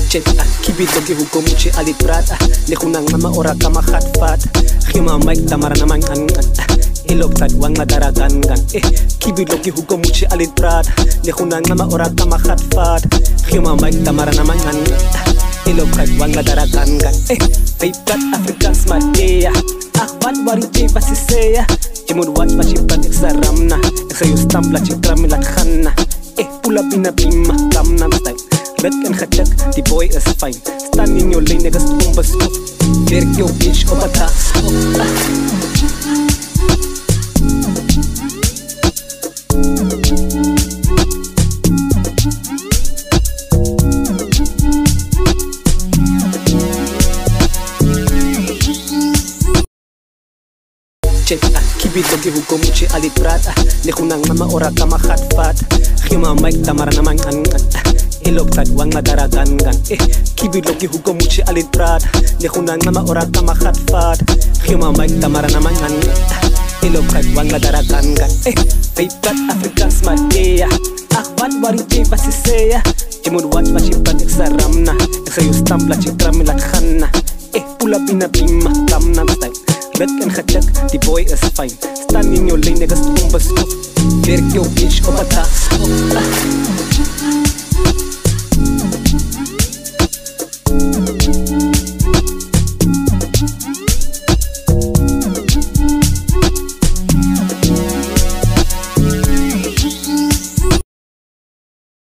Check kibito ke hukomuche alitrata le kunang mama ora kama khatfat khima mic tamara naman an iloktat wang madaragan gan kibito ke hukomuche alitrata le kunang mama ora kama khatfat khima mic tamara naman an iloktat wang madaragan gan feitat African smart yeah akhbat wari je basiseya jimur wat bashipat exaramna exayo stamp la chikram la khanna pula bina bima kamna style red and khatak, the boy is fine. Stand in your lane, niggas bomba stop. Get your bitch over top. Check kibito ke hukomuche alitrata le kunang mama ora kama khatfat khima mic tamara naman an iloktat wang madaragan gan kibito ke hukomuche alitrata le kunang mama ora kama khatfat khima mic tamara naman an iloktat wang madaragan gan feitat African smart yeah akhbat wari je basiseya jimur wat bashipat exaramna exayo stamp la chikram la khanna pula bina bima kamna style red and khatak, the boy is fine. Stand in your lane, niggas bomba stop. Get your bitch over top.